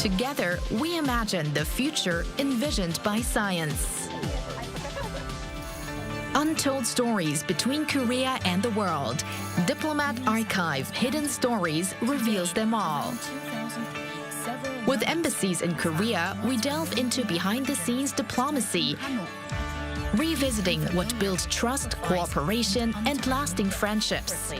Together, we imagine the future envisioned by science. Untold stories between Korea and the world. Diplomat Archive Hidden Stories reveals them all. With embassies in Korea, we delve into behind-the-scenes diplomacy, revisiting what builds trust, cooperation, and lasting friendships.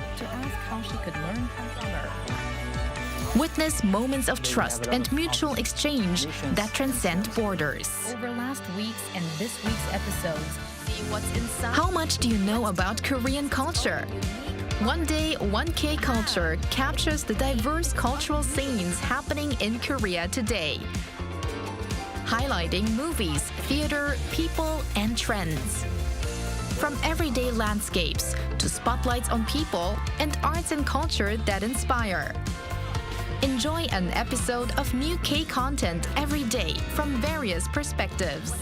Witness moments of trust and mutual exchange that transcend borders. Over last week's and this week's episodes, see what's inside. How much do you know about Korean culture? One Day, 1K Culture captures the diverse cultural scenes happening in Korea today, highlighting movies, theater, people, and trends. From everyday landscapes to spotlights on people and arts and culture that inspire. Enjoy an episode of new K content every day from various perspectives.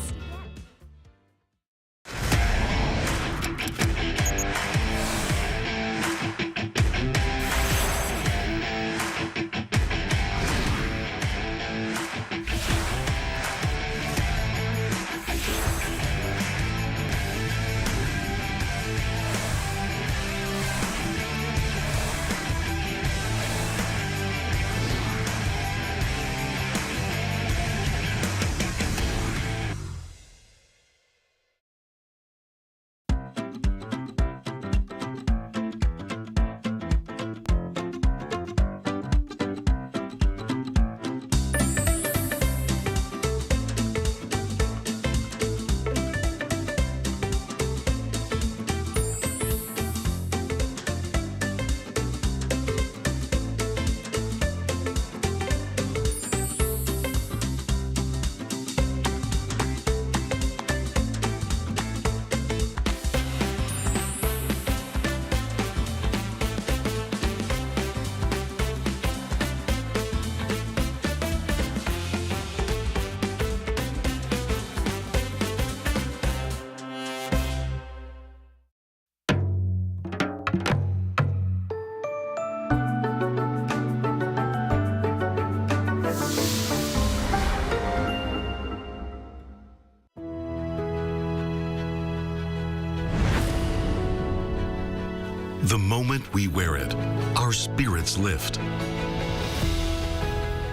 The moment we wear it, our spirits lift.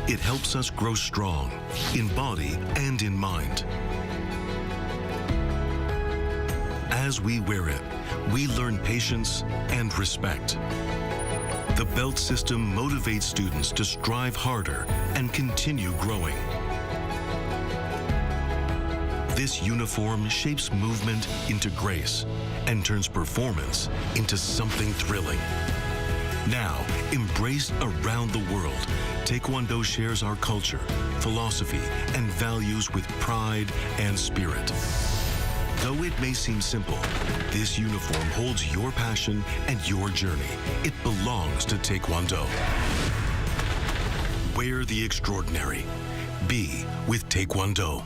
It helps us grow strong in body and in mind. As we wear it, we learn patience and respect. The belt system motivates students to strive harder and continue growing. This uniform shapes movement into grace and turns performance into something thrilling. Now, embraced around the world, Taekwondo shares our culture, philosophy, and values with pride and spirit. Though it may seem simple, this uniform holds your passion and your journey. It belongs to Taekwondo. Wear the extraordinary. Be with Taekwondo.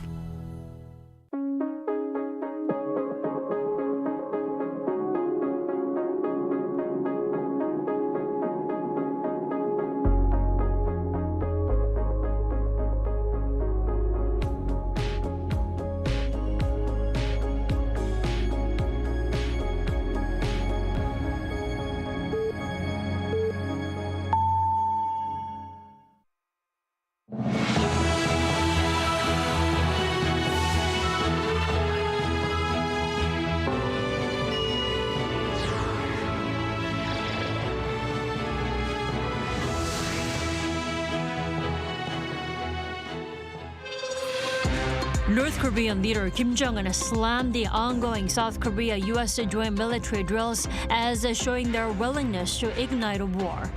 North Korean leader Kim Jong-un has slammed the ongoing South Korea-U.S. joint military drills as showing their willingness to ignite a war.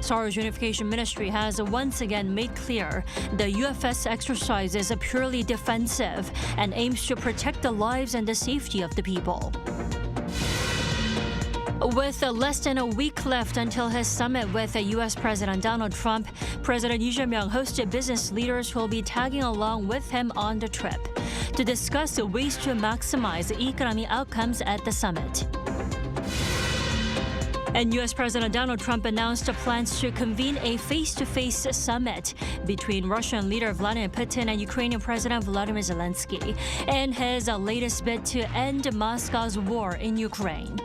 Seoul's Unification Ministry has once again made clear the UFS exercise is purely defensive and aims to protect the lives and the safety of the people. With less than a week left until his summit with U.S. President Donald Trump, President Lee Jae-myung hosted business leaders who will be tagging along with him on the trip to discuss ways to maximize economic outcomes at the summit. And U.S. President Donald Trump announced plans to convene a face-to-face summit between Russian leader Vladimir Putin and Ukrainian President Volodymyr Zelenskyy in his latest bid to end Moscow's war in Ukraine.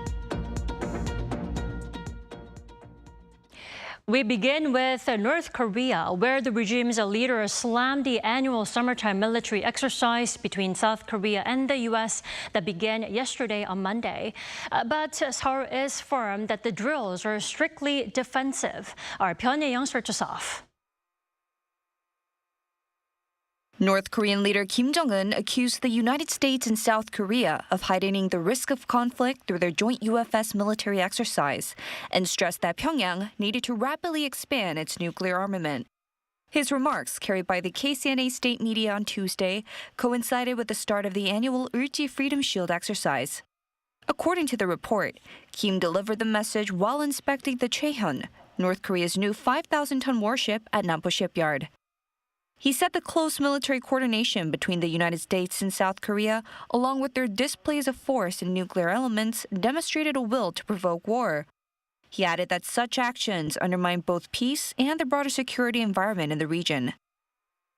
We begin with North Korea, where the regime's leader slammed the annual summertime military exercise between South Korea and the U.S. that began yesterday on Monday. But Seoul is firm that the drills are strictly defensive. Our Pyongyang starts us off. North Korean leader Kim Jong-un accused the United States and South Korea of heightening the risk of conflict through their joint UFS military exercise and stressed that Pyongyang needed to rapidly expand its nuclear armament. His remarks, carried by the KCNA state media on Tuesday, coincided with the start of the annual Ulchi Freedom Shield exercise. According to the report, Kim delivered the message while inspecting the Chaehyun, North Korea's new 5,000-ton warship at Nampo shipyard. He said the close military coordination between the United States and South Korea, along with their displays of force and nuclear elements, demonstrated a will to provoke war. He added that such actions undermine both peace and the broader security environment in the region.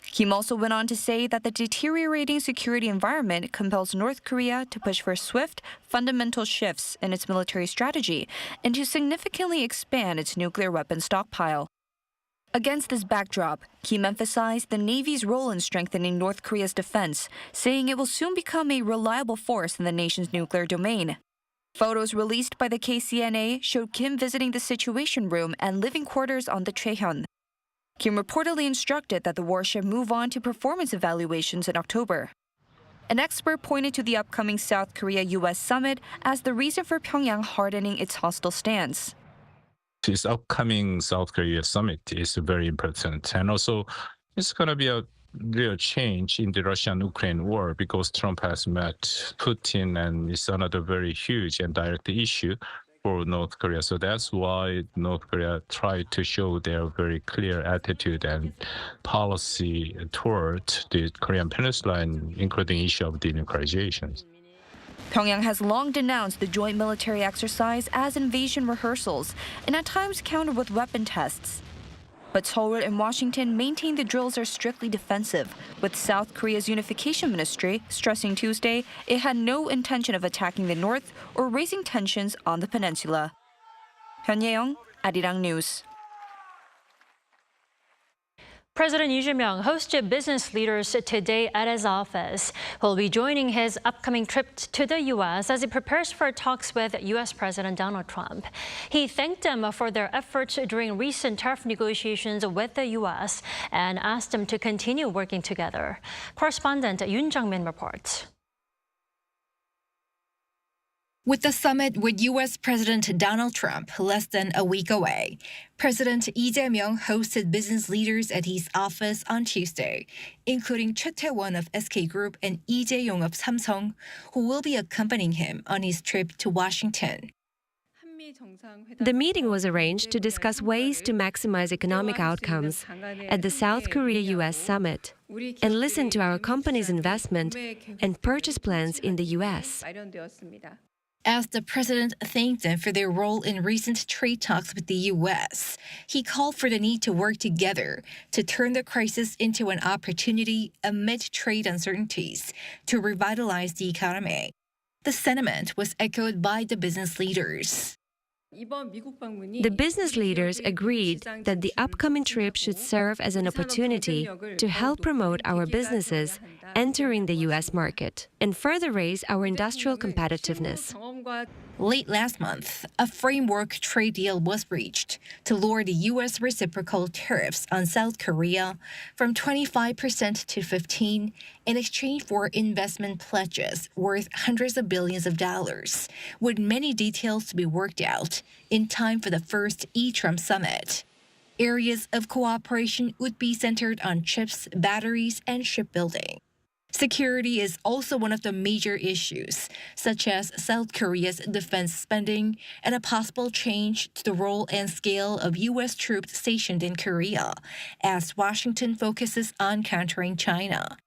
Kim also went on to say that the deteriorating security environment compels North Korea to push for swift, fundamental shifts in its military strategy and to significantly expand its nuclear weapons stockpile. Against this backdrop, Kim emphasized the Navy's role in strengthening North Korea's defense, saying it will soon become a reliable force in the nation's nuclear domain. Photos released by the KCNA showed Kim visiting the Situation Room and living quarters on the Chaehyun. Kim reportedly instructed that the warship move on to performance evaluations in October. An expert pointed to the upcoming South Korea-U.S. summit as the reason for Pyongyang hardening its hostile stance. This upcoming South Korea summit is very important. And also, it's going to be a real change in the Russian-Ukraine war because Trump has met Putin, and it's another very huge and direct issue for North Korea. So that's why North Korea tried to show their very clear attitude and policy toward the Korean Peninsula, including issue of denuclearization. Pyongyang has long denounced the joint military exercise as invasion rehearsals and at times countered with weapon tests. But Seoul and Washington maintain the drills are strictly defensive, with South Korea's unification ministry stressing Tuesday it had no intention of attacking the north or raising tensions on the peninsula. Hyun-Yeong, Arirang News. President Lee Jae-myung hosted business leaders today at his office. He'll be joining his upcoming trip to the U.S. as he prepares for talks with U.S. President Donald Trump. He thanked them for their efforts during recent tariff negotiations with the U.S. and asked them to continue working together. Correspondent Yoon Jung-min reports. With the summit with U.S. President Donald Trump less than a week away, President Lee Jae-myung hosted business leaders at his office on Tuesday, including Choi Tae-won of SK Group and Lee Jae-yong of Samsung, who will be accompanying him on his trip to Washington. The meeting was arranged to discuss ways to maximize economic outcomes at the South Korea-U.S. summit and listen to our company's investment and purchase plans in the U.S. As the president thanked them for their role in recent trade talks with the U.S., he called for the need to work together to turn the crisis into an opportunity amid trade uncertainties to revitalize the economy. The sentiment was echoed by the business leaders. The business leaders agreed that the upcoming trip should serve as an opportunity to help promote our businesses entering the U.S. market and further raise our industrial competitiveness. Late last month, a framework trade deal was reached to lower the U.S. reciprocal tariffs on South Korea from 25% to 15% in exchange for investment pledges worth hundreds of billions of dollars, with many details to be worked out in time for the first Trump summit. Areas of cooperation would be centered on chips, batteries, and shipbuilding. Security is also one of the major issues, such as South Korea's defense spending and a possible change to the role and scale of U.S. troops stationed in Korea, as Washington focuses on countering China.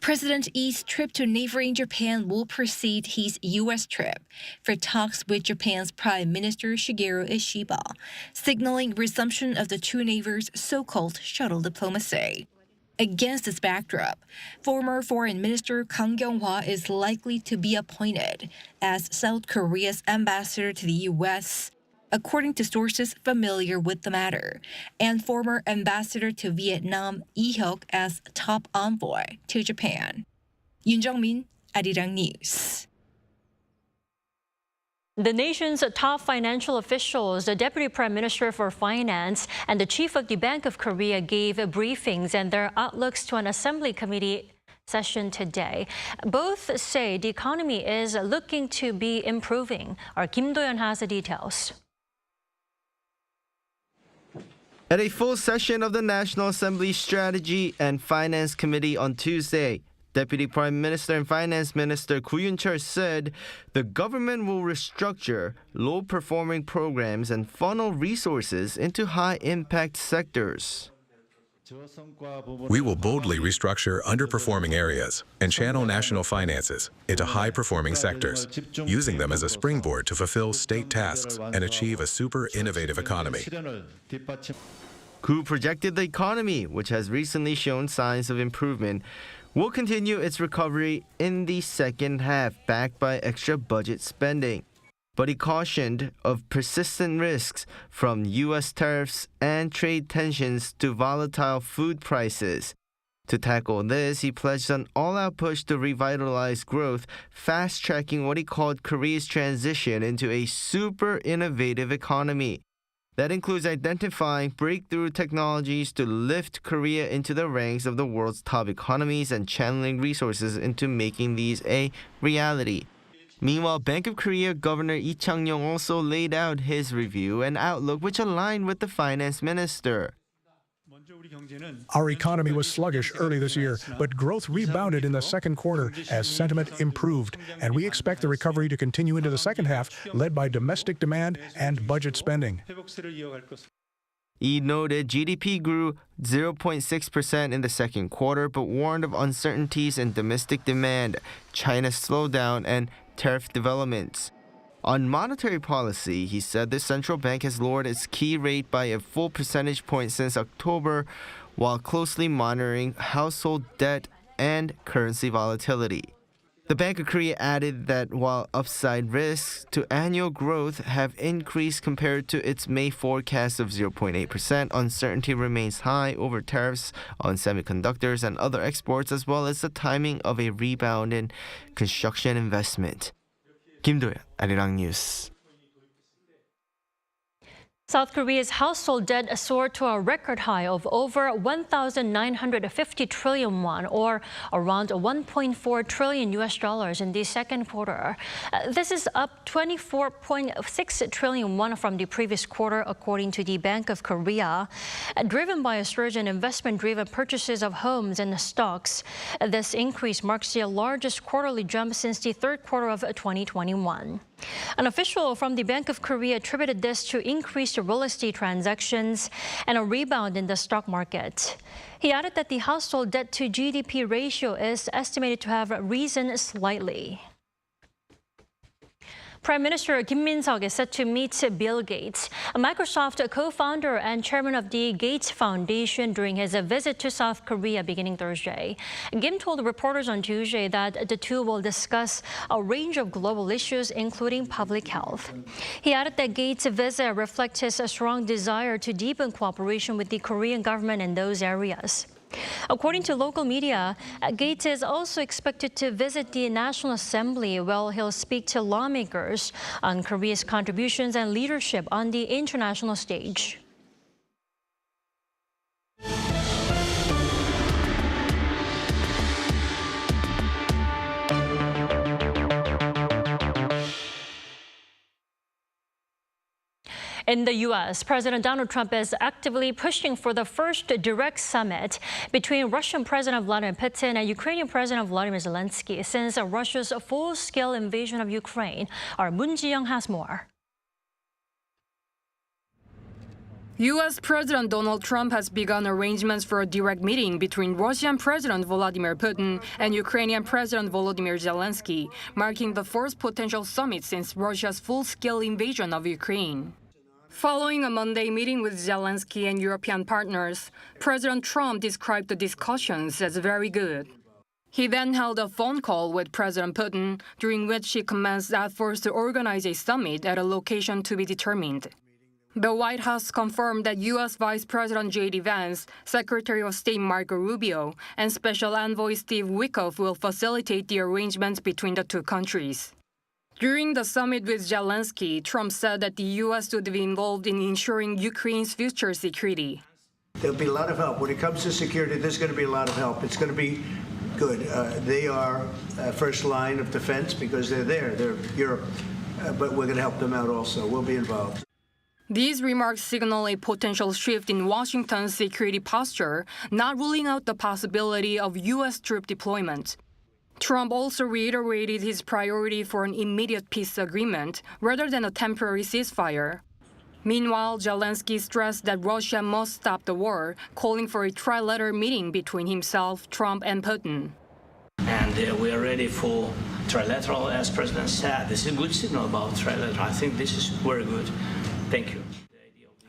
President Yi's trip to neighboring Japan will precede his U.S. trip for talks with Japan's Prime Minister Shigeru Ishiba, signaling resumption of the two neighbors' so-called shuttle diplomacy. Against this backdrop, former Foreign Minister Kang Kyung-hwa is likely to be appointed as South Korea's ambassador to the U.S., according to sources familiar with the matter, and former ambassador to Vietnam Lee Hyuk as top envoy to Japan. Yoon Jung-min, Arirang News. The nation's top financial officials, the Deputy Prime Minister for Finance and the Chief of the Bank of Korea gave briefings and their outlooks to an Assembly Committee session today. Both say the economy is looking to be improving. Our Kim Do-yeon has the details. At a full session of the National Assembly Strategy and Finance Committee on Tuesday, Deputy Prime Minister and Finance Minister Koo Yoon-chul said the government will restructure low-performing programs and funnel resources into high-impact sectors. We will boldly restructure underperforming areas and channel national finances into high-performing sectors, using them as a springboard to fulfill state tasks and achieve a super-innovative economy. Koo projected the economy, which has recently shown signs of improvement, will continue its recovery in the second half, backed by extra budget spending. But he cautioned of persistent risks from U.S. tariffs and trade tensions to volatile food prices. To tackle this, he pledged an all-out push to revitalize growth, fast-tracking what he called Korea's transition into a super-innovative economy. That includes identifying breakthrough technologies to lift Korea into the ranks of the world's top economies and channeling resources into making these a reality. Meanwhile, Bank of Korea Governor Lee Chang-yong also laid out his review and outlook, which aligned with the finance minister. Our economy was sluggish early this year, but growth rebounded in the second quarter as sentiment improved, and we expect the recovery to continue into the second half, led by domestic demand and budget spending. He noted GDP grew 0.6% in the second quarter, but warned of uncertainties in domestic demand, China's slowdown, and tariff developments. On monetary policy, he said the central bank has lowered its key rate by a full percentage point since October, while closely monitoring household debt and currency volatility. The Bank of Korea added that while upside risks to annual growth have increased compared to its May forecast of 0.8%, uncertainty remains high over tariffs on semiconductors and other exports, as well as the timing of a rebound in construction investment. Kim Do-yeon, Arirang News. South Korea's household debt soared to a record high of over 1,950 trillion won, or around 1.4 trillion US dollars in the second quarter. This is up 24.6 trillion won from the previous quarter, according to the Bank of Korea. Driven by a surge in investment-driven purchases of homes and stocks, this increase marks the largest quarterly jump since the third quarter of 2021. An official from the Bank of Korea attributed this to increased real estate transactions and a rebound in the stock market. He added that the household debt to GDP ratio is estimated to have risen slightly. Prime Minister Kim Min-seok is set to meet Bill Gates, a Microsoft co-founder and chairman of the Gates Foundation, during his visit to South Korea beginning Thursday. Kim told reporters on Tuesday that the two will discuss a range of global issues, including public health. He added that Gates' visit reflects his strong desire to deepen cooperation with the Korean government in those areas. According to local media, Gates is also expected to visit the National Assembly, where he'll speak to lawmakers on Korea's contributions and leadership on the international stage. In the U.S., President Donald Trump is actively pushing for the first direct summit between Russian President Vladimir Putin and Ukrainian President Volodymyr Zelenskyy since Russia's full-scale invasion of Ukraine. Our Moon Ji-young has more. U.S. President Donald Trump has begun arrangements for a direct meeting between Russian President Vladimir Putin and Ukrainian President Volodymyr Zelensky, marking the first potential summit since Russia's full-scale invasion of Ukraine. Following a Monday meeting with Zelensky and European partners, President Trump described the discussions as very good. He then held a phone call with President Putin, during which he commenced efforts to organize a summit at a location to be determined. The White House confirmed that U.S. Vice President J.D. Vance, Secretary of State Marco Rubio, and Special Envoy Steve Witkoff will facilitate the arrangements between the two countries. During the summit with Zelensky, Trump said that the U.S. would be involved in ensuring Ukraine's future security. There'll be a lot of help. When it comes to security, there's going to be a lot of help. It's going to be good. They are first line of defense because they're there. They're Europe. But we're going to help them out also. We'll be involved. These remarks signal a potential shift in Washington's security posture, not ruling out the possibility of U.S. troop deployment. Trump also reiterated his priority for an immediate peace agreement rather than a temporary ceasefire. Meanwhile, Zelensky stressed that Russia must stop the war, calling for a trilateral meeting between himself, Trump, and Putin. And we are ready for trilateral, as President said. This is a good signal about trilateral. I think this is very good. Thank you.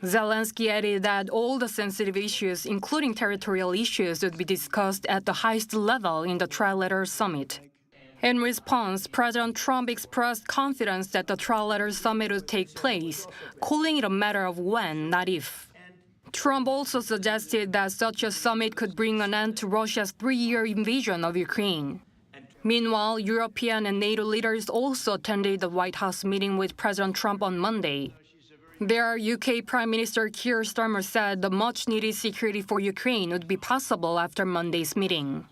Zelensky added that all the sensitive issues, including territorial issues, would be discussed at the highest level in the trilateral summit. In response, President Trump expressed confidence that the trilateral summit would take place, calling it a matter of when, not if. Trump also suggested that such a summit could bring an end to Russia's 3-year invasion of Ukraine. Meanwhile, European and NATO leaders also attended the White House meeting with President Trump on Monday. There, UK Prime Minister Keir Starmer said the much-needed security for Ukraine would be possible after Monday's meeting.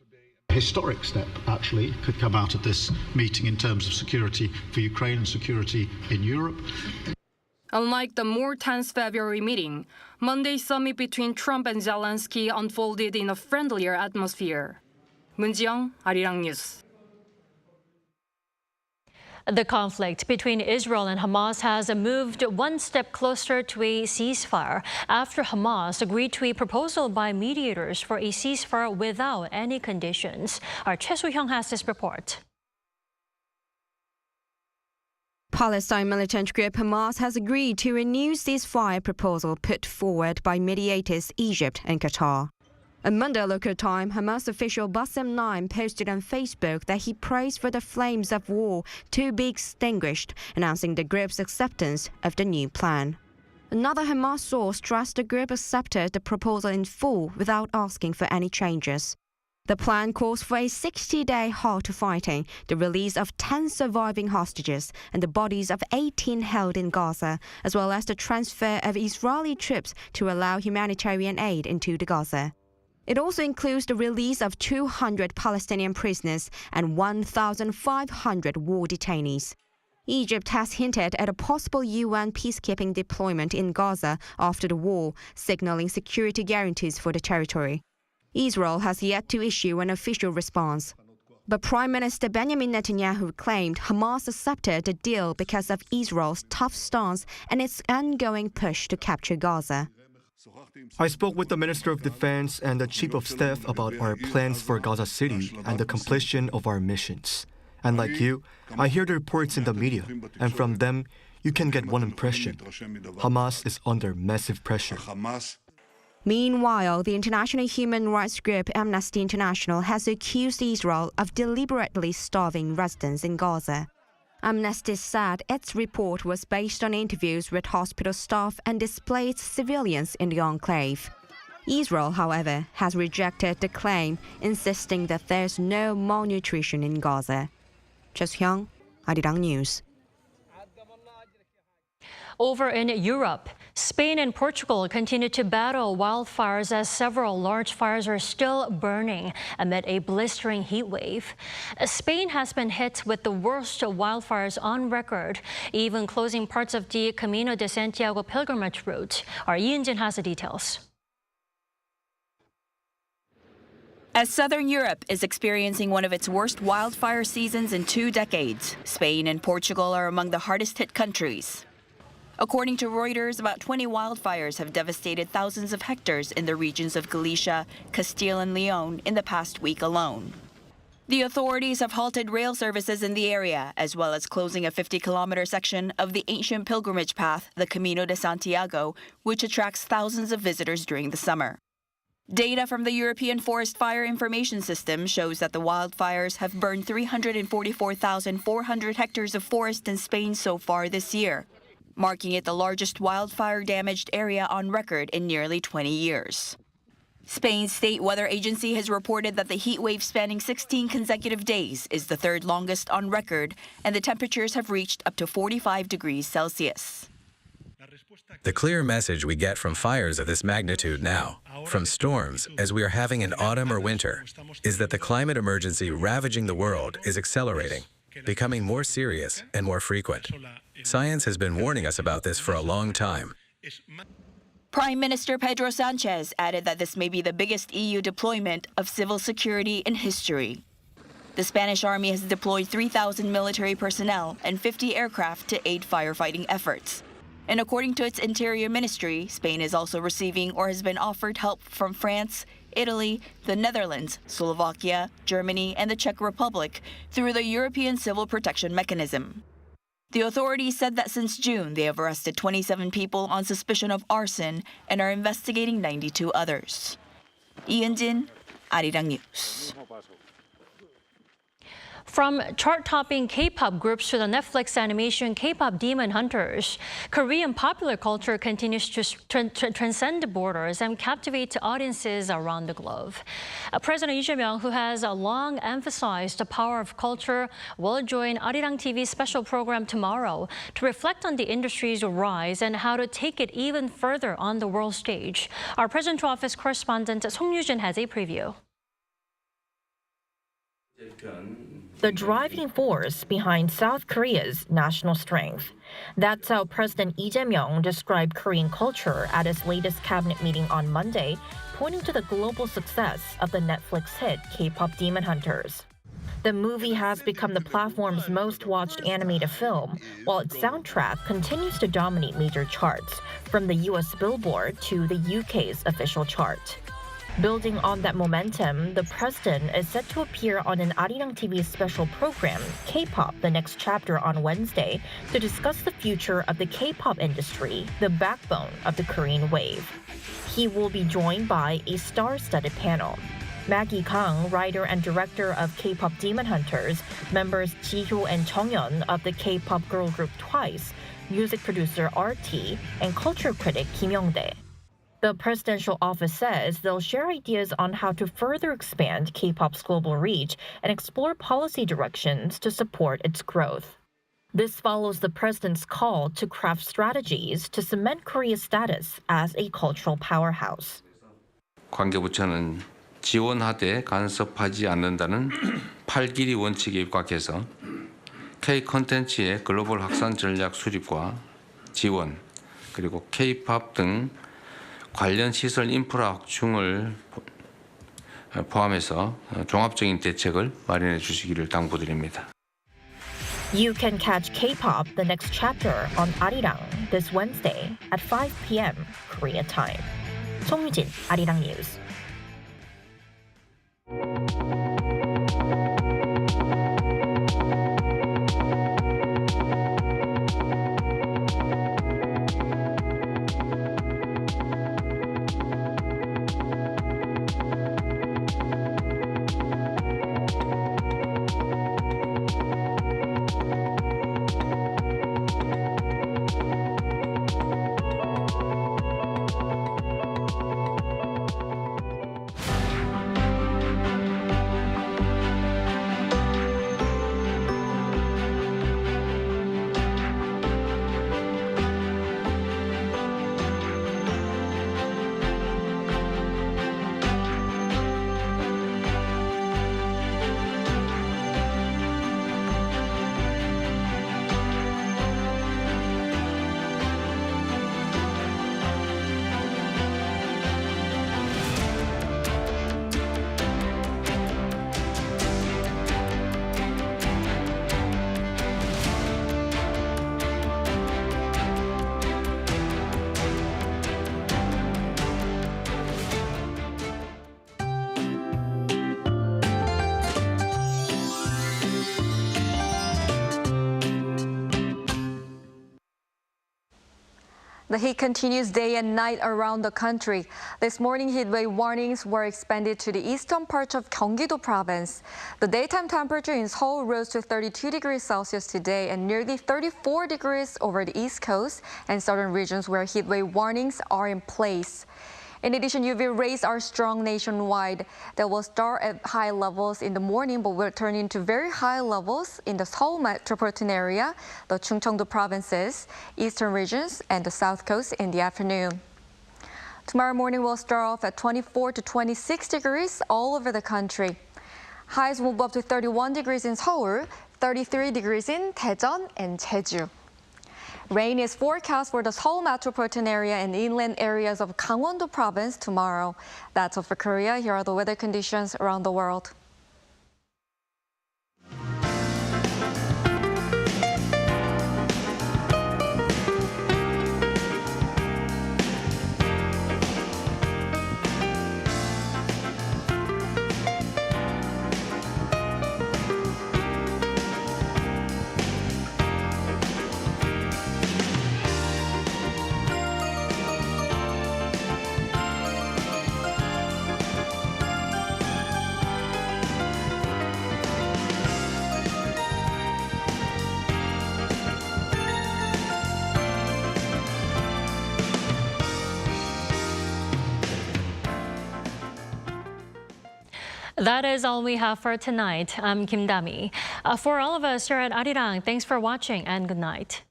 A historic step, actually, could come out of this meeting in terms of security for Ukraine and security in Europe. Unlike the more tense February meeting, Monday's summit between Trump and Zelensky unfolded in a friendlier atmosphere. 문지영, Arirang News. The conflict between Israel and Hamas has moved one step closer to a ceasefire after Hamas agreed to a proposal by mediators for a ceasefire without any conditions. Our Choi Soo-hyung has this report. Palestine militant group Hamas has agreed to a new ceasefire proposal put forward by mediators Egypt and Qatar. On Monday local time, Hamas official Bassem Naim posted on Facebook that he prays for the flames of war to be extinguished, announcing the group's acceptance of the new plan. Another Hamas source stressed the group accepted the proposal in full without asking for any changes. The plan calls for a 60-day halt to fighting, the release of 10 surviving hostages and the bodies of 18 held in Gaza, as well as the transfer of Israeli troops to allow humanitarian aid into the Gaza. It also includes the release of 200 Palestinian prisoners and 1,500 war detainees. Egypt has hinted at a possible UN peacekeeping deployment in Gaza after the war, signaling security guarantees for the territory. Israel has yet to issue an official response. But Prime Minister Benjamin Netanyahu claimed Hamas accepted the deal because of Israel's tough stance and its ongoing push to capture Gaza. I spoke with the Minister of Defense and the Chief of Staff about our plans for Gaza City and the completion of our missions. And like you, I hear the reports in the media, and from them, you can get one impression. Hamas is under massive pressure. Meanwhile, the international human rights group Amnesty International has accused Israel of deliberately starving residents in Gaza. Amnesty said its report was based on interviews with hospital staff and displaced civilians in the enclave. Israel, however, has rejected the claim, insisting that there's no malnutrition in Gaza. Choi Soo-hyung, Arirang News. Over in Europe, Spain and Portugal continue to battle wildfires as several large fires are still burning amid a blistering heat wave. Spain has been hit with the worst wildfires on record, even closing parts of the Camino de Santiago pilgrimage route. Our Lee In-jin has the details. As Southern Europe is experiencing one of its worst wildfire seasons in 2 decades, Spain and Portugal are among the hardest hit countries. According to Reuters, about 20 wildfires have devastated thousands of hectares in the regions of Galicia, Castile and Leon in the past week alone. The authorities have halted rail services in the area, as well as closing a 50-kilometer section of the ancient pilgrimage path, the Camino de Santiago, which attracts thousands of visitors during the summer. Data from the European Forest Fire Information System shows that the wildfires have burned 344,400 hectares of forest in Spain so far this year, marking it the largest wildfire-damaged area on record in nearly 20 years. Spain's state weather agency has reported that the heat wave spanning 16 consecutive days is the third longest on record, and the temperatures have reached up to 45 degrees Celsius. The clear message we get from fires of this magnitude now, from storms as we are having in autumn or winter, is that the climate emergency ravaging the world is accelerating, becoming more serious and more frequent. Science has been warning us about this for a long time. Prime Minister Pedro Sanchez added that this may be the biggest EU deployment of civil security in history. The Spanish army has deployed 3,000 military personnel and 50 aircraft to aid firefighting efforts. And according to its Interior Ministry, Spain is also receiving or has been offered help from France, Italy, the Netherlands, Slovakia, Germany, and the Czech Republic through the European Civil Protection Mechanism. The authorities said that since June, they have arrested 27 people on suspicion of arson and are investigating 92 others. Ian-jin, Arirang News. From chart-topping K-pop groups to the Netflix animation K-pop Demon Hunters, Korean popular culture continues to transcend borders and captivate audiences around the globe. President Lee Jae-myung, who has long emphasized the power of culture, will join Arirang TV's special program tomorrow to reflect on the industry's rise and how to take it even further on the world stage. Our presidential office correspondent Song Yu-jin has a preview. The driving force behind South Korea's national strength. That's how President Lee Jae-myung described Korean culture at his latest cabinet meeting on Monday, pointing to the global success of the Netflix hit K-pop Demon Hunters. The movie has become the platform's most watched animated film, while its soundtrack continues to dominate major charts, from the US Billboard to the UK's official chart. Building on that momentum, the president is set to appear on an Arirang TV special program, K-pop The Next Chapter, on Wednesday to discuss the future of the K-pop industry, the backbone of the Korean wave. He will be joined by a star-studded panel. Maggie Kang, writer and director of K-pop Demon Hunters, members Jihyo and Jong-un of the K-pop girl group Twice, music producer RT, and culture critic Kim Young-dae. The presidential office says they'll share ideas on how to further expand K-pop's global reach and explore policy directions to support its growth. This follows the president's call to craft strategies to cement Korea's status as a cultural powerhouse. 관계부처는 지원하되 간섭하지 않는다는 8길이 원칙에 입각해서 K 콘텐츠의 글로벌 확산 전략 수립과 지원, 그리고 K-팝 등 관련 시설 인프라 확충을 포함해서 종합적인 대책을 마련해 주시기를 당부드립니다. You can catch K-pop The Next Chapter on Arirang this Wednesday at 5 p.m. Korea time. 송유진, Arirang News. The heat continues day and night around the country. This morning, heatwave warnings were expanded to the eastern parts of Gyeonggi-do province. The daytime temperature in Seoul rose to 32 degrees Celsius today and nearly 34 degrees over the east coast and southern regions where heatwave warnings are in place. In addition, UV rays are strong nationwide. They will start at high levels in the morning, but will turn into very high levels in the Seoul metropolitan area, the Chungcheong-do provinces, eastern regions, and the south coast in the afternoon. Tomorrow morning will start off at 24 to 26 degrees all over the country. Highs move up to 31 degrees in Seoul, 33 degrees in Daejeon and Jeju. Rain is forecast for the Seoul metropolitan area and inland areas of Gangwon-do province tomorrow. That's all for Korea. Here are the weather conditions around the world. That is all we have for tonight. I'm Kim Dami. For all of us here at Arirang, thanks for watching and good night.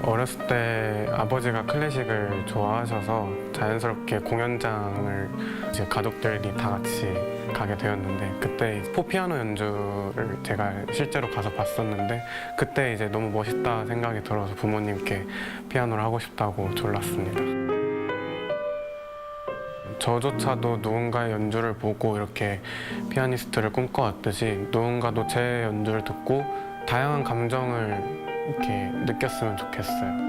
어렸을 때 아버지가 클래식을 좋아하셔서 자연스럽게 공연장을 이제 가족들이 다 같이 가게 되었는데 그때 포피아노 연주를 제가 실제로 가서 봤었는데 그때 이제 너무 멋있다 생각이 들어서 부모님께 피아노를 하고 싶다고 졸랐습니다. 저조차도 누군가의 연주를 보고 이렇게 피아니스트를 꿈꿔왔듯이 누군가도 제 연주를 듣고 다양한 감정을 이렇게 느꼈으면 좋겠어요.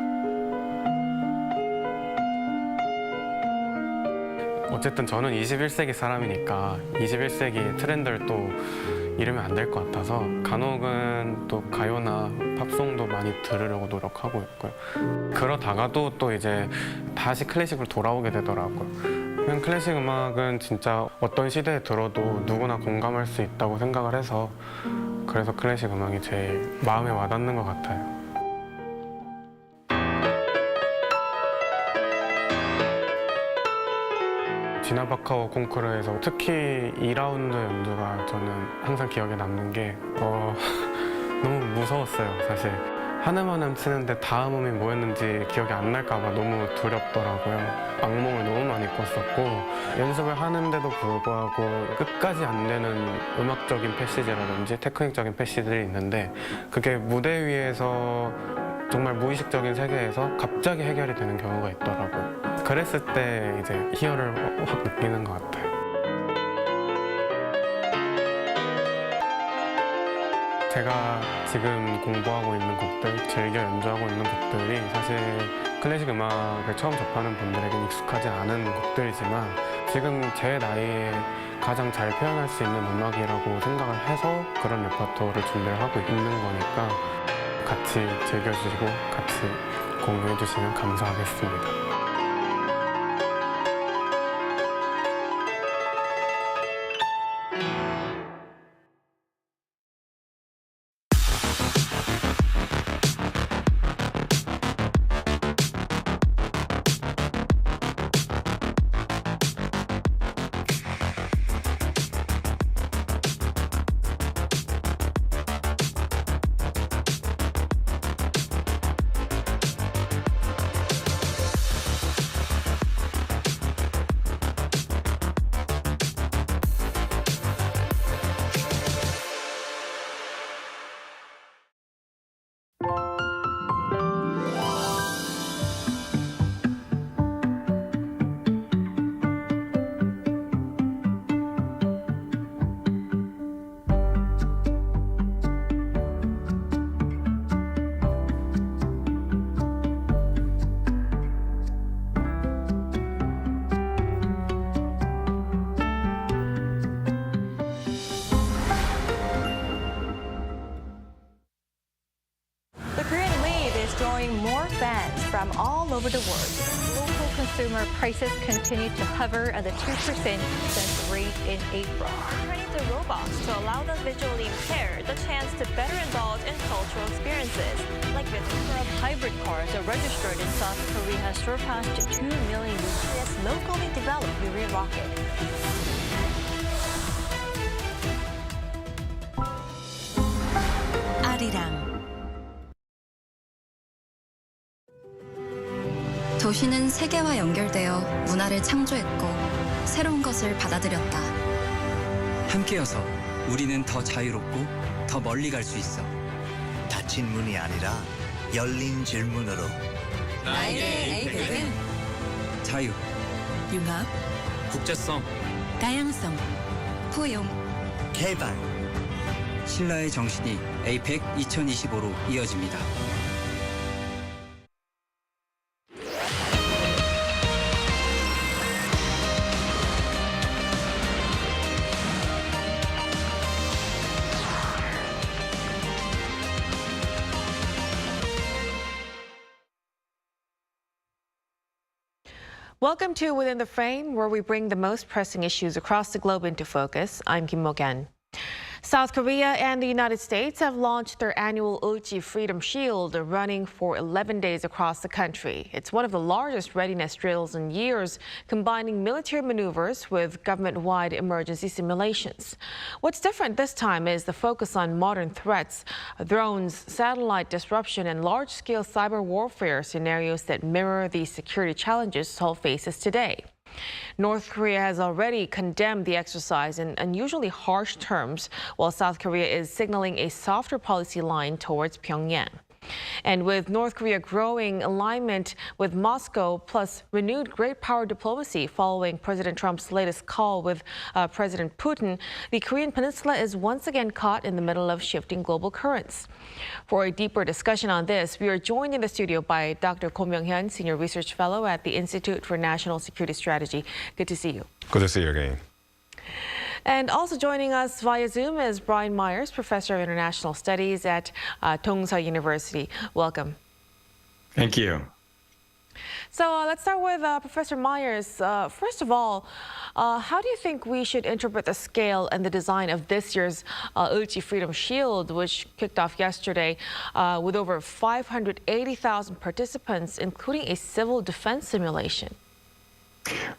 어쨌든 저는 21세기 사람이니까 21세기 트렌드를 또 잃으면 안 될 것 같아서 간혹은 또 가요나 팝송도 많이 들으려고 노력하고 있고요. 그러다가도 또 이제 다시 클래식으로 돌아오게 되더라고요. 그냥 클래식 음악은 진짜 어떤 시대에 들어도 누구나 공감할 수 있다고 생각을 해서 그래서 클래식 음악이 제일 마음에 와닿는 것 같아요. 지나바카오 콩쿠르에서 특히 2라운드 연주가 저는 항상 기억에 남는 게 너무 무서웠어요, 사실. 한 음만 치는데 다음 음이 뭐였는지 기억이 안 날까 봐 너무 두렵더라고요. 악몽을 너무 많이 꿨었고 연습을 하는데도 불구하고 끝까지 안 되는 음악적인 패시지라든지 테크닉적인 패시지들이 있는데 그게 무대 위에서 정말 무의식적인 세계에서 갑자기 해결이 되는 경우가 있더라고요. 그랬을 때 이제 희열을 확 느끼는 것 같아요. 제가 지금 공부하고 있는 곡들, 즐겨 연주하고 있는 곡들이 사실 클래식 음악을 처음 접하는 분들에겐 익숙하지 않은 곡들이지만 지금 제 나이에 가장 잘 표현할 수 있는 음악이라고 생각을 해서 그런 레퍼토리를 준비를 하고 있는 거니까 같이 즐겨주시고 같이 공유해 주시면 감사하겠습니다. The Korean wave is drawing more fans from all over the world. Local consumer prices continue to hover at the 2% since rate in April. Turning to robots to allow the visually impaired the chance to better indulge in cultural experiences. Like the number of hybrid cars are registered in South Korea has surpassed 2 million with this locally developed Yuri rocket. 아리랑 도시는 세계와 연결되어 문화를 창조했고 새로운 것을 받아들였다. 함께여서 우리는 더 자유롭고 더 멀리 갈 수 있어. 닫힌 문이 아니라 열린 질문으로. 나에게 APEC은 자유, 융합, 국제성, 다양성, 포용, 개발. 신라의 정신이 APEC 2025로 이어집니다. Welcome to Within the Frame, where we bring the most pressing issues across the globe into focus. I'm Kim Mo-gan. South Korea and the United States have launched their annual Ulchi Freedom Shield, running for 11 days across the country. It's one of the largest readiness drills in years, combining military maneuvers with government-wide emergency simulations. What's different this time is the focus on modern threats, drones, satellite disruption, and large-scale cyber warfare scenarios that mirror the security challenges Seoul faces today. North Korea has already condemned the exercise in unusually harsh terms, while South Korea is signaling a softer policy line towards Pyongyang. And with North Korea growing alignment with Moscow, plus renewed great power diplomacy following President Trump's latest call with President Putin, the Korean peninsula is once again caught in the middle of shifting global currents. For a deeper discussion on this, we are joined in the studio by Dr. Ko Myung-hyun, Senior Research Fellow at the Institute for National Security Strategy. Good to see you. Good to see you again. And also joining us via Zoom is Brian Myers, Professor of International Studies at Dongsa University. Welcome. Thank you. So let's start with Professor Myers. First of all, how do you think we should interpret the scale and the design of this year's Ulchi Freedom Shield, which kicked off yesterday with over 580,000 participants, including a civil defense simulation?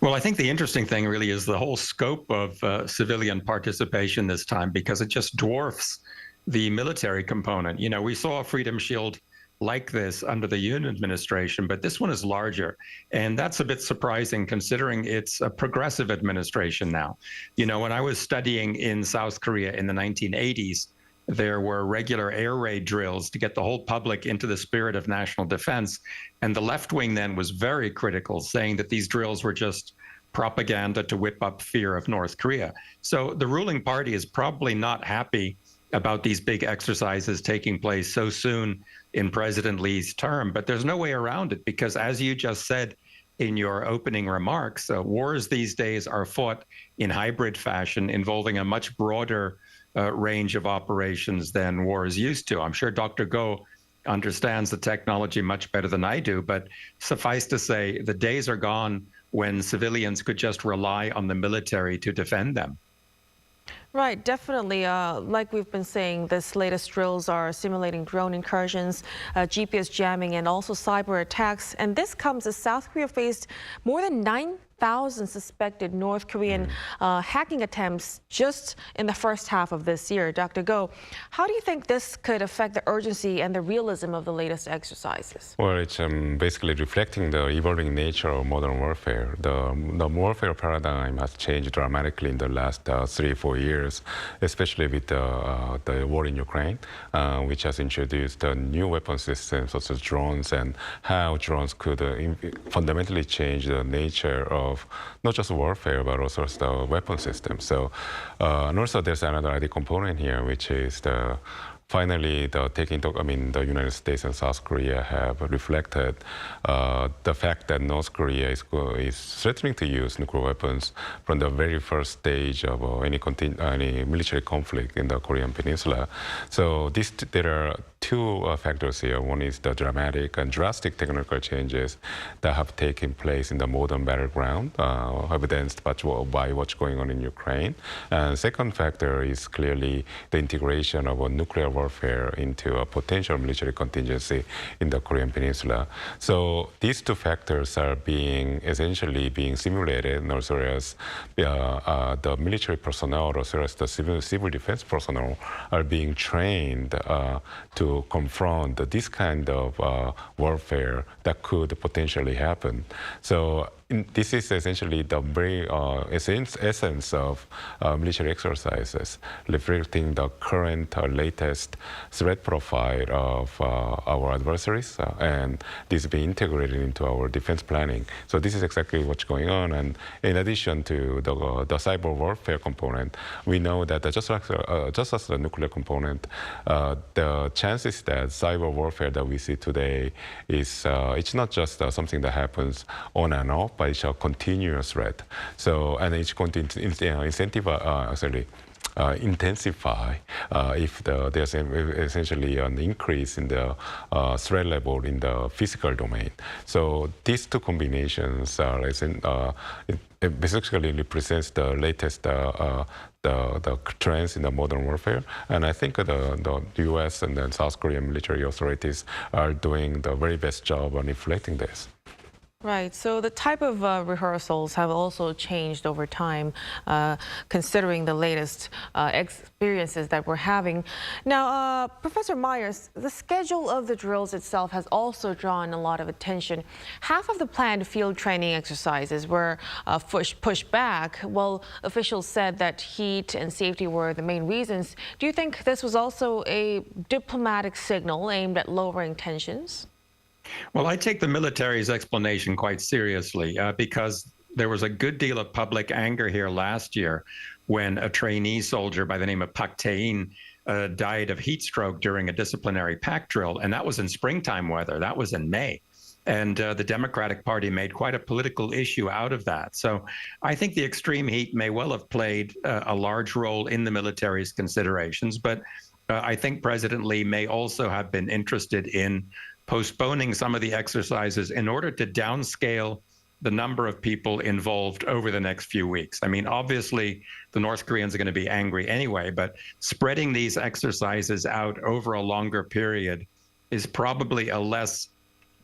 Well, I think the interesting thing really is the whole scope of civilian participation this time, because it just dwarfs the military component. You know, we saw a Freedom Shield like this under the Yoon administration, but this one is larger. And that's a bit surprising considering it's a progressive administration now. You know, when I was studying in South Korea in the 1980s, there were regular air raid drills to get the whole public into the spirit of national defense. And the left wing then was very critical, saying that these drills were just propaganda to whip up fear of North Korea. So the ruling party is probably not happy about these big exercises taking place so soon in President Lee's term. But there's no way around it, because as you just said in your opening remarks, wars these days are fought in hybrid fashion, involving a much broader range of operations than wars used to. I'm sure Dr. Go understands the technology much better than I do, but suffice to say, the days are gone when civilians could just rely on the military to defend them. Right, definitely. Like we've been saying, this latest drills are simulating drone incursions, GPS jamming, and also cyber attacks. And this comes as South Korea faced more than 9,000 suspected North Korean hacking attempts just in the first half of this year. Dr. Go, how do you think this could affect the urgency and the realism of the latest exercises? Well, it's basically reflecting the evolving nature of modern warfare. The warfare paradigm has changed dramatically in the last 3-4 years, especially with the war in Ukraine, which has introduced new weapon systems such as drones, and how drones could fundamentally change the nature of not just warfare, but also the weapon system. So, and also there's another added component here, which is finally, the United States and South Korea have reflected the fact that North Korea is threatening to use nuclear weapons from the very first stage of any military conflict in the Korean Peninsula. So there are two factors here. One is the dramatic and drastic technical changes that have taken place in the modern battleground, evidenced by what's going on in Ukraine. And second factor is clearly the integration of a nuclear warfare into a potential military contingency in the Korean Peninsula. So these two factors are essentially being simulated, as well as the military personnel, as well as the civil defense personnel are being trained to confront this kind of warfare that could potentially happen. So this is essentially the very essence of military exercises, reflecting the current latest threat profile of our adversaries, and this is being integrated into our defense planning. So this is exactly what's going on. And in addition to the cyber warfare component, we know that just as the nuclear component, the chances that cyber warfare that we see today is it's not just something that happens on and off, but it's a continuous threat. So, and it's going to intensify if there's essentially an increase in the threat level in the physical domain. So these two combinations are it basically represents the latest the trends in the modern warfare. And I think the U.S. and then South Korean military authorities are doing the very best job on reflecting this. Right. So the type of rehearsals have also changed over time, considering the latest experiences that we're having. Now, Professor Myers, the schedule of the drills itself has also drawn a lot of attention. Half of the planned field training exercises were pushed back. Well, officials said that heat and safety were the main reasons. Do you think this was also a diplomatic signal aimed at lowering tensions? Well, I take the military's explanation quite seriously because there was a good deal of public anger here last year when a trainee soldier by the name of Pak Tae-in died of heat stroke during a disciplinary pack drill, and that was in springtime weather. That was in May. And the Democratic Party made quite a political issue out of that. So I think the extreme heat may well have played a large role in the military's considerations, but I think President Lee may also have been interested in postponing some of the exercises in order to downscale the number of people involved over the next few weeks. I mean, obviously, the North Koreans are going to be angry anyway, but spreading these exercises out over a longer period is probably a less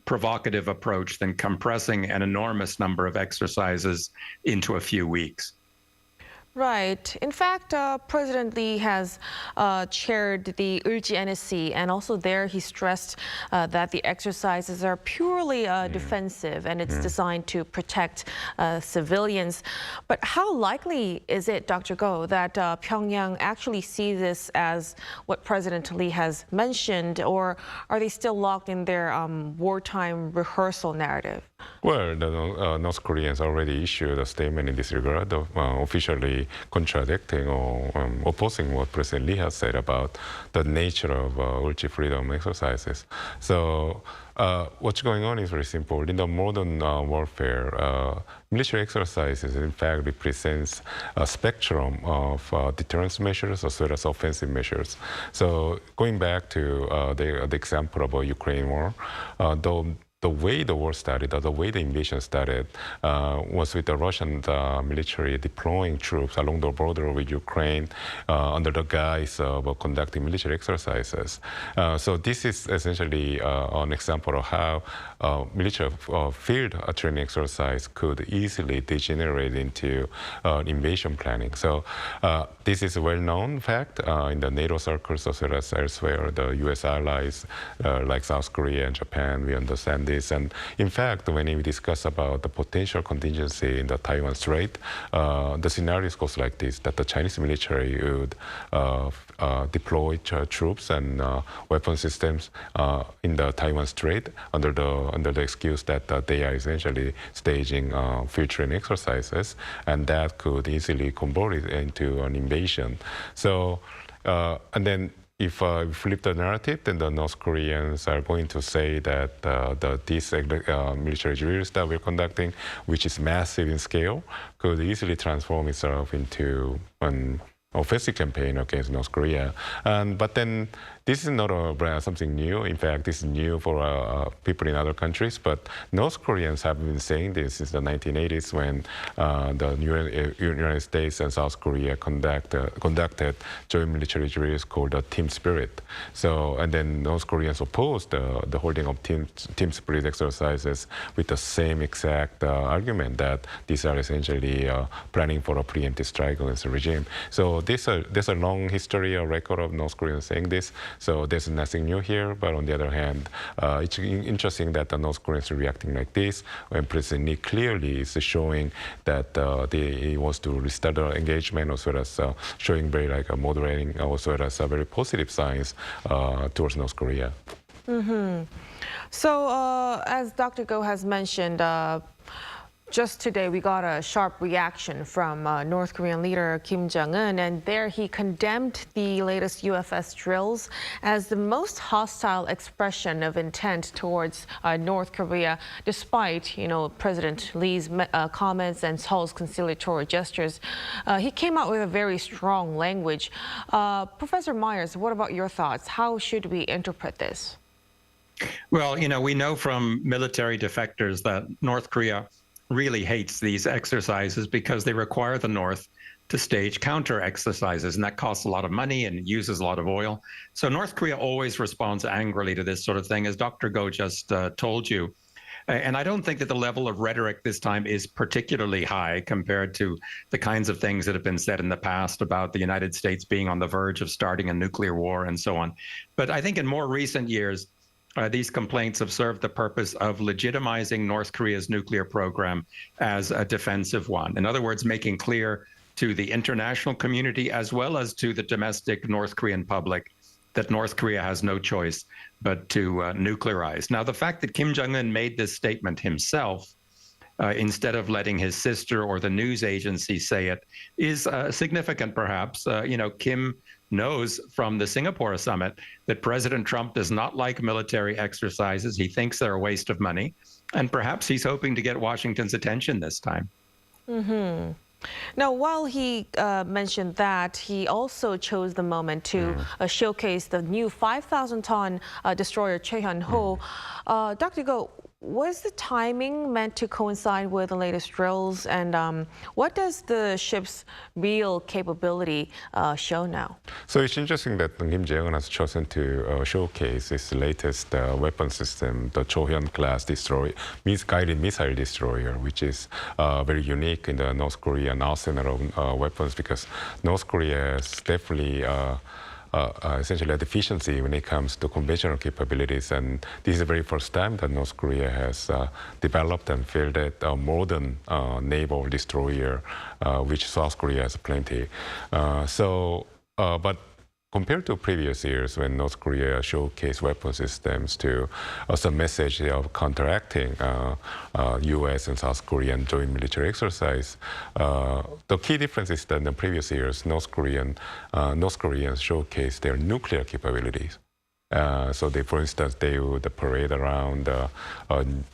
provocative approach than compressing an enormous number of exercises into a few weeks. Right. In fact, President Lee has chaired the Ulchi NSC, and also there he stressed that the exercises are purely defensive and it's designed to protect civilians. But how likely is it, Dr. Go, that Pyongyang actually sees this as what President Lee has mentioned, or are they still locked in their wartime rehearsal narrative? Well, the North Koreans already issued a statement in this regard, officially contradicting or opposing what President Lee has said about the nature of Ulchi freedom exercises. So what's going on is very simple. In the modern warfare, military exercises, in fact, represents a spectrum of deterrence measures as well as offensive measures. So going back to the example of a Ukraine war, the way the war started, or the way the invasion started, was with the Russian military deploying troops along the border with Ukraine under the guise of conducting military exercises. So this is essentially an example of how military field training exercise could easily degenerate into invasion planning. So this is a well-known fact in the NATO circles as well as elsewhere. The U.S. allies like South Korea and Japan, we understand this. And in fact, when we discuss about the potential contingency in the Taiwan Strait, the scenarios goes like this, that the Chinese military would deploy troops and weapon systems in the Taiwan Strait under the excuse that they are essentially staging field training exercises, and that could easily convert it into an invasion. So, and then if we flip the narrative, then the North Koreans are going to say that these military drills that we're conducting, which is massive in scale, could easily transform itself into an offensive campaign against North Korea. But then this is not something new. In fact, this is new for people in other countries. But North Koreans have been saying this since the 1980s when the United States and South Korea conducted joint military drills called the Team Spirit. So, and then North Koreans opposed the holding of Team Spirit exercises with the same exact argument that these are essentially planning for a preemptive strike against the regime. So there's a long history, a record of North Koreans saying this. So there's nothing new here. But on the other hand, it's interesting that the North Koreans are reacting like this when President Lee clearly is showing that he wants to restart the engagement, as well as showing very moderating, as well as very positive signs towards North Korea. So as Dr. Go has mentioned, just today, we got a sharp reaction from North Korean leader Kim Jong-un, and there he condemned the latest UFS drills as the most hostile expression of intent towards North Korea, despite, President Lee's comments and Seoul's conciliatory gestures. He came out with a very strong language. Professor Myers, what about your thoughts? How should we interpret this? Well, we know from military defectors that North Korea really hates these exercises because they require the North to stage counter exercises, and that costs a lot of money and uses a lot of oil. So North Korea always responds angrily to this sort of thing, as Dr. Go just told you. And I don't think that the level of rhetoric this time is particularly high compared to the kinds of things that have been said in the past about the United States being on the verge of starting a nuclear war and so on. But I think in more recent years, these complaints have served the purpose of legitimizing North Korea's nuclear program as a defensive one. In other words, making clear to the international community as well as to the domestic North Korean public that North Korea has no choice but to nuclearize. Now, the fact that Kim Jong-un made this statement himself instead of letting his sister or the news agency say it is significant, perhaps. Kim knows from the Singapore summit that President Trump does not like military exercises. He thinks they're a waste of money. And perhaps he's hoping to get Washington's attention this time. Now, while he mentioned that, he also chose the moment to showcase the new 5,000-ton destroyer Cheon-ho. Dr. Go, was the timing meant to coincide with the latest drills? And what does the ship's real capability show now? So it's interesting that Kim Jong-un has chosen to showcase his latest weapon system, the Chohyun-class guided missile destroyer, which is very unique in the North Korean arsenal of weapons, because North Korea is definitely essentially a deficiency when it comes to conventional capabilities. And this is the very first time that North Korea has developed and fielded a modern naval destroyer, which South Korea has plenty. But compared to previous years when North Korea showcased weapon systems to as a message of counteracting U.S. and South Korean joint military exercise, the key difference is that in the previous years, North Koreans showcased their nuclear capabilities. So for instance, they would parade around a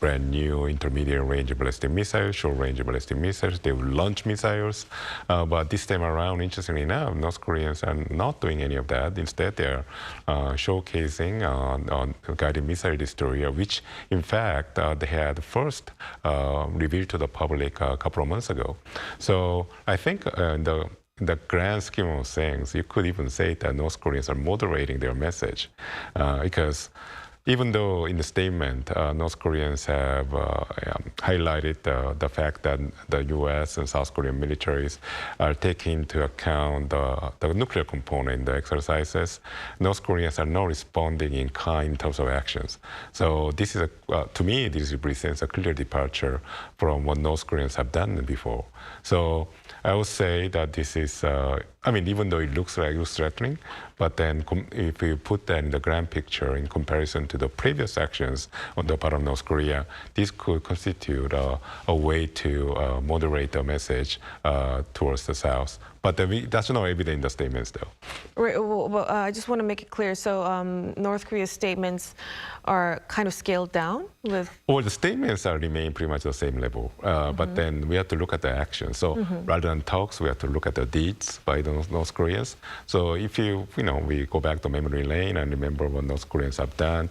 brand new intermediate range ballistic missiles, short range ballistic missiles. They would launch missiles. But this time around, interestingly enough, North Koreans are not doing any of that. Instead, they're showcasing on guided missile destroyer, which in fact they had first revealed to the public a couple of months ago. So I think in the grand scheme of things, you could even say that North Koreans are moderating their message, because even though in the statement, North Koreans have highlighted the fact that the U.S. and South Korean militaries are taking into account the nuclear component in the exercises, North Koreans are not responding in kind in terms of actions. So this is, to me, this represents a clear departure from what North Koreans have done before. So I would say that this is, even though it looks threatening, but then if you put that in the grand picture in comparison to the previous actions on the part of North Korea, this could constitute a way to moderate the message towards the South. But that's not evident in the statements, though. Right, well, I just want to make it clear. So North Korea's statements are kind of scaled down with? Well, the statements remain pretty much the same level. But then we have to look at the action. So rather than talks, we have to look at the deeds by the North Koreans. So if you we go back to memory lane and remember what North Koreans have done,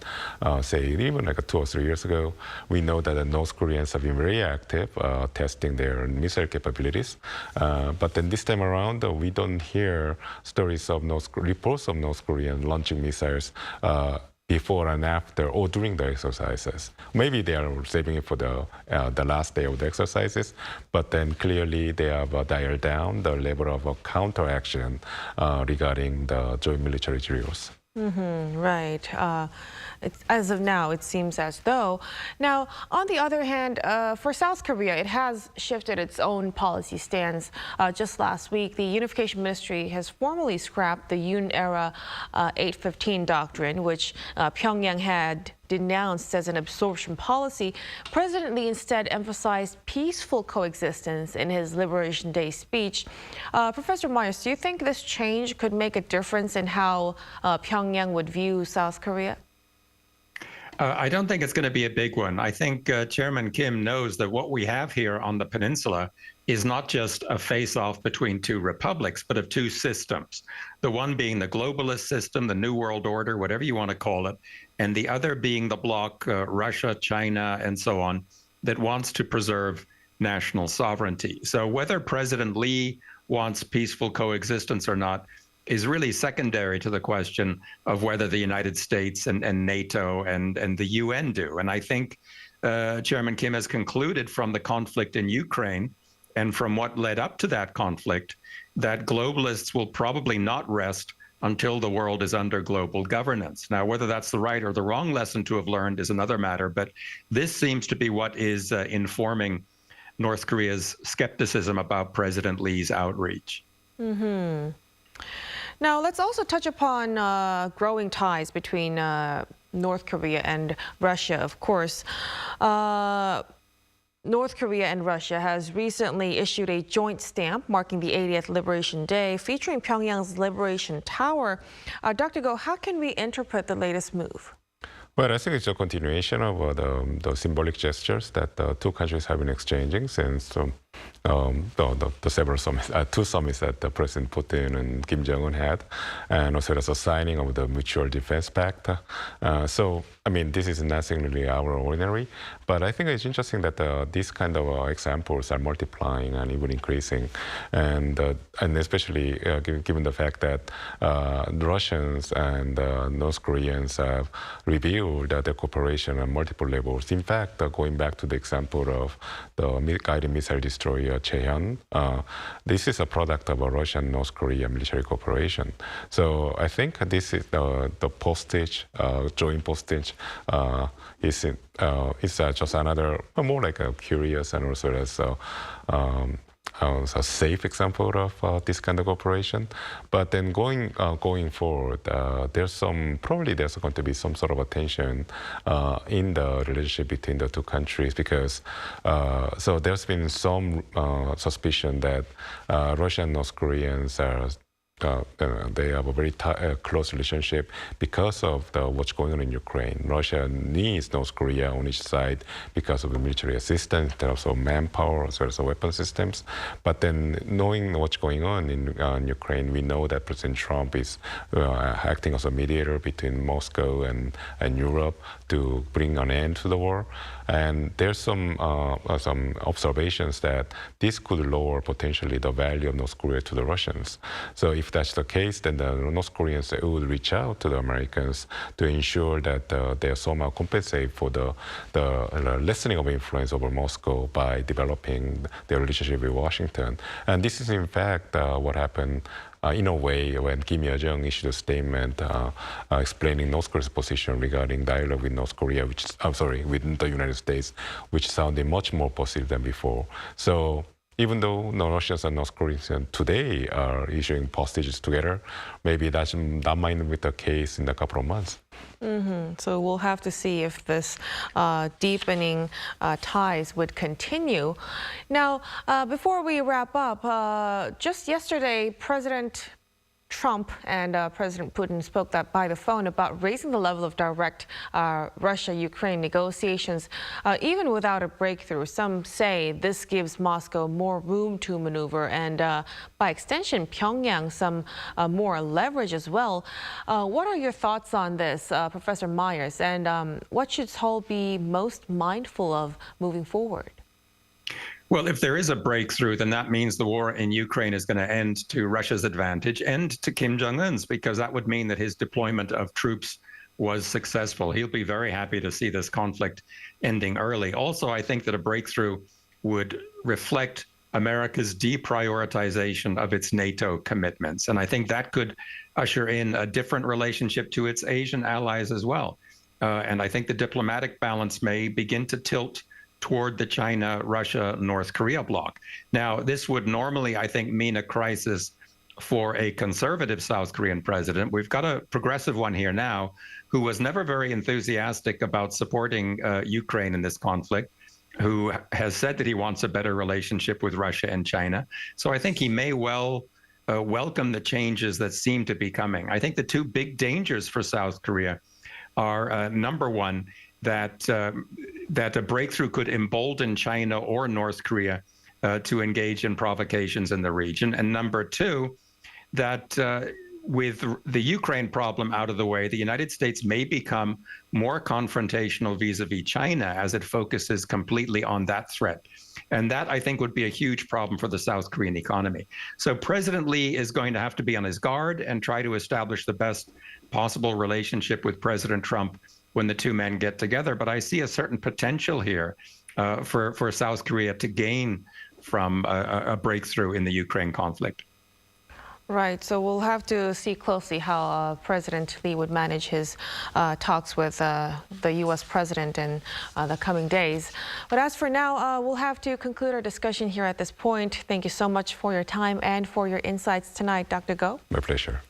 say even like 2 or 3 years ago, we know that the North Koreans have been very active testing their missile capabilities. But then this time around, we don't hear stories of reports of North Koreans launching missiles before and after or during the exercises. Maybe they are saving it for the last day of the exercises, but then clearly they have dialed down the level of counteraction regarding the joint military drills. Right. As of now, it seems as though. Now, on the other hand, for South Korea, it has shifted its own policy stance. Just last week, the Unification Ministry has formally scrapped the Yoon-era 815 doctrine, which Pyongyang had denounced as an absorption policy. President Lee instead emphasized peaceful coexistence in his Liberation Day speech. Professor Myers, do you think this change could make a difference in how Pyongyang would view South Korea? I don't think it's going to be a big one. I think Chairman Kim knows that what we have here on the peninsula is not just a face-off between two republics, but of two systems. The one being the globalist system, the New World Order, whatever you want to call it, and the other being the bloc, Russia, China, and so on, that wants to preserve national sovereignty. So whether President Lee wants peaceful coexistence or not is really secondary to the question of whether the United States and NATO and the UN do. And I think Chairman Kim has concluded from the conflict in Ukraine and from what led up to that conflict that globalists will probably not rest until the world is under global governance. Now, whether that's the right or the wrong lesson to have learned is another matter, but this seems to be what is informing North Korea's skepticism about President Lee's outreach. Now, let's also touch upon growing ties between North Korea and Russia, of course. North Korea and Russia has recently issued a joint stamp marking the 80th Liberation Day, featuring Pyongyang's Liberation Tower. Dr. Go, how can we interpret the latest move? Well, I think it's a continuation of the symbolic gestures that the two countries have been exchanging since the several summits, two summits that President Putin and Kim Jong-un had, and also there's a signing of the Mutual Defense Pact. So, I mean, this is nothing really out of ordinary, but I think it's interesting that these kind of examples are multiplying and even increasing, and especially given the fact that the Russians and North Koreans have revealed their cooperation on multiple levels. In fact, going back to the example of the guided missile destroyer Cheon, this is a product of a Russian-North Korea military cooperation. So I think this is the postage, joint postage, is just another more like a curious and also as a safe example of this kind of cooperation. But then going forward, there's probably going to be some sort of a tension in the relationship between the two countries, because so there's been some suspicion that Russia and North Koreans are they have a very close relationship because of what's going on in Ukraine. Russia needs North Korea on each side because of the military assistance, and also manpower, as well as weapon systems. But then knowing what's going on in Ukraine, we know that President Trump is acting as a mediator between Moscow and Europe to bring an end to the war. And there's some observations that this could lower potentially the value of North Korea to the Russians. So if that's the case, then the North Koreans would reach out to the Americans to ensure that they somehow compensate for the lessening of influence over Moscow by developing their relationship with Washington. And this is in fact what happened in a way when Kim Yo-jong issued a statement explaining North Korea's position regarding dialogue with North Korea, with the United States, which sounded much more positive than before. So even though the Russians and North Koreans today are issuing postages together, maybe that might be the case in a couple of months. So we'll have to see if this deepening ties would continue. Now, before we wrap up, just yesterday, President Trump and President Putin spoke by the phone about raising the level of direct Russia-Ukraine negotiations, even without a breakthrough. Some say this gives Moscow more room to maneuver and, by extension, Pyongyang some more leverage as well. What are your thoughts on this, Professor Myers, and what should Seoul be most mindful of moving forward? Well, if there is a breakthrough, then that means the war in Ukraine is going to end to Russia's advantage and to Kim Jong-un's, because that would mean that his deployment of troops was successful. He'll be very happy to see this conflict ending early. Also, I think that a breakthrough would reflect America's deprioritization of its NATO commitments. And I think that could usher in a different relationship to its Asian allies as well. And I think the diplomatic balance may begin to tilt toward the China, Russia, North Korea bloc. Now, this would normally, I think, mean a crisis for a conservative South Korean president. We've got a progressive one here now who was never very enthusiastic about supporting Ukraine in this conflict, who has said that he wants a better relationship with Russia and China. So I think he may well welcome the changes that seem to be coming. I think the two big dangers for South Korea are, number one, that a breakthrough could embolden China or North Korea to engage in provocations in the region. And number two, that with the Ukraine problem out of the way, the United States may become more confrontational vis-a-vis China as it focuses completely on that threat. And that, I think, would be a huge problem for the South Korean economy. So President Lee is going to have to be on his guard and try to establish the best possible relationship with President Trump when the two men get together. But I see a certain potential here for South Korea to gain from a breakthrough in the Ukraine conflict. Right, so we'll have to see closely how President Lee would manage his talks with the U.S. president in the coming days. But as for now, we'll have to conclude our discussion here at this point. Thank you so much for your time and for your insights tonight, Dr. Go. My pleasure.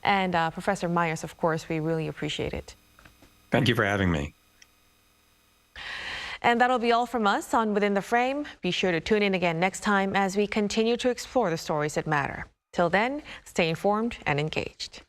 And Professor Myers, of course, we really appreciate it. Thank you for having me. And that'll be all from us on Within the Frame. Be sure to tune in again next time as we continue to explore the stories that matter. Till then, stay informed and engaged.